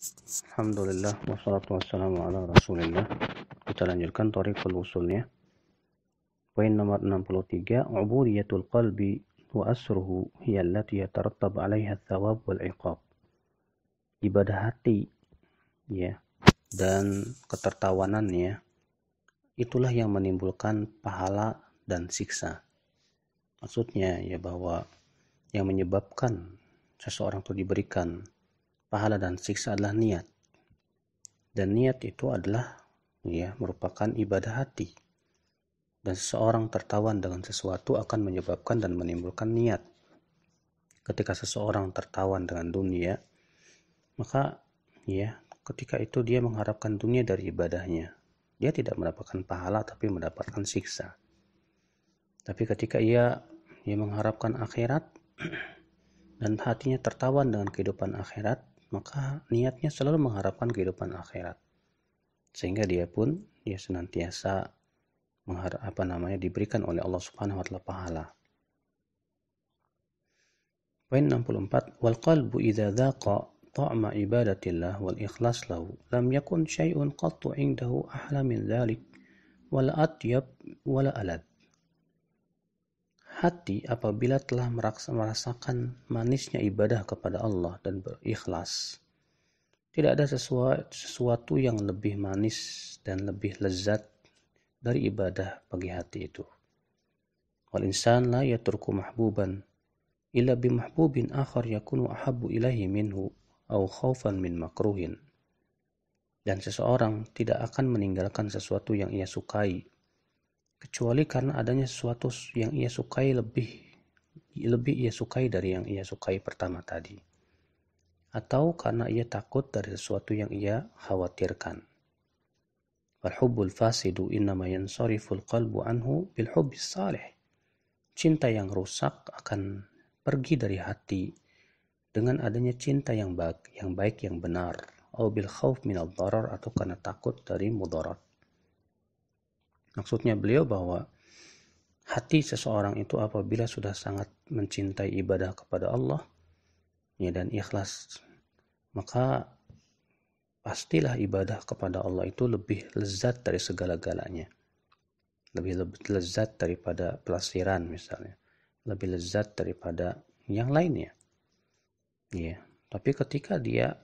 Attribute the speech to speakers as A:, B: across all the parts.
A: Alhamdulillah wassalatu wassalamu ala rasulillah. Kita lanjutkan thariqul usulnya. Poin nomor 63, ubudiyatul qalbi wa asruhu hiya allati yatarattab 'alaiha thawab wal 'iqab. Ibadah hati ya dan ketertawanannya itulah yang menimbulkan pahala dan siksa. Maksudnya ya bahwa yang menyebabkan seseorang itu diberikan pahala dan siksa adalah niat. Dan niat itu adalah ya merupakan ibadah hati. Dan seseorang tertawan dengan sesuatu akan menyebabkan dan menimbulkan niat. Ketika seseorang tertawan dengan dunia, maka ya ketika itu dia mengharapkan dunia dari ibadahnya. Dia tidak mendapatkan pahala tapi mendapatkan siksa. Tapi ketika ia mengharapkan akhirat dan hatinya tertawan dengan kehidupan akhirat, maka niatnya selalu mengharapkan kehidupan akhirat. Sehingga dia senantiasa diberikan oleh Allah Subhanahu wa taala pahala. Poin 64, wal qalbu idza dhaqa ta'ma ibadatillah wal ikhlas lahu lam yakun syai'un qattu 'indahu ahla min dzalik wala atyab wala alad. Hati apabila telah merasakan manisnya ibadah kepada Allah dan berikhlas, tidak ada sesuatu yang lebih manis dan lebih lezat dari ibadah bagi hati itu. Wal insan la yatruku mahbuban illa bimahbubin akhar yakunu ahabbu ilaihi minhu aw khaufan min makruhin. Dan seseorang tidak akan meninggalkan sesuatu yang ia sukai kecuali karena adanya sesuatu yang ia sukai lebih ia sukai dari yang ia sukai pertama tadi, atau karena ia takut dari sesuatu yang ia khawatirkan. Wal hubbul fasidu innama yansariful qalbu anhu bil hubbis salih. Cinta yang rusak akan pergi dari hati dengan adanya cinta yang baik yang benar, atau bil khauf minad darar, atau karena takut dari mudarat. Maksudnya beliau bahwa hati seseorang itu apabila sudah sangat mencintai ibadah kepada Allah ya dan ikhlas, maka pastilah ibadah kepada Allah itu lebih lezat dari segala-galanya. Lebih lezat daripada pelesiran misalnya, lebih lezat daripada yang lainnya. Ya, tapi ketika dia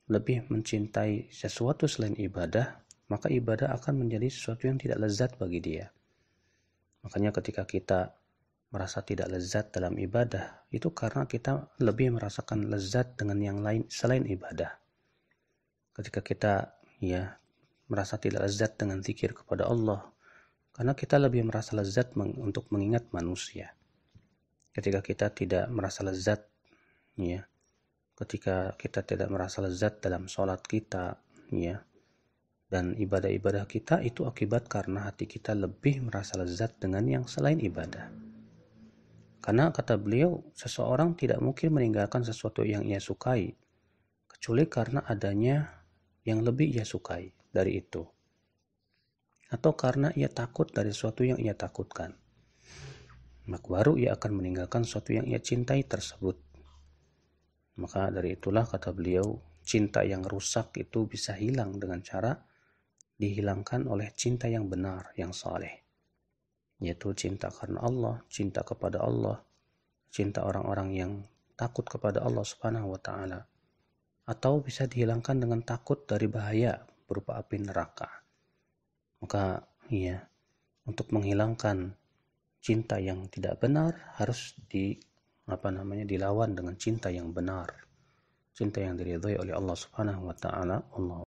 A: lebih mencintai sesuatu selain ibadah, maka ibadah akan menjadi sesuatu yang tidak lezat bagi dia. Makanya ketika kita merasa tidak lezat dalam ibadah, itu karena kita lebih merasakan lezat dengan yang lain selain ibadah. Ketika kita merasa tidak lezat dengan zikir kepada Allah, karena kita lebih merasa lezat untuk mengingat manusia. Ketika kita tidak merasa lezat, ketika kita tidak merasa lezat dalam sholat kita, dan ibadah-ibadah kita, itu akibat karena hati kita lebih merasa lezat dengan yang selain ibadah. Karena kata beliau, seseorang tidak mungkin meninggalkan sesuatu yang ia sukai kecuali karena adanya yang lebih ia sukai dari itu, atau karena ia takut dari sesuatu yang ia takutkan. Maka baru ia akan meninggalkan sesuatu yang ia cintai tersebut. Maka dari itulah kata beliau, cinta yang rusak itu bisa hilang dengan cara dihilangkan oleh cinta yang benar, yang saleh, yaitu cinta karena Allah, cinta kepada Allah, cinta orang-orang yang takut kepada Allah Subhanahu wa taala, atau bisa dihilangkan dengan takut dari bahaya berupa api neraka. Maka untuk menghilangkan cinta yang tidak benar harus dilawan dengan cinta yang benar, cinta yang diridhai oleh Allah Subhanahu wa taala. Allah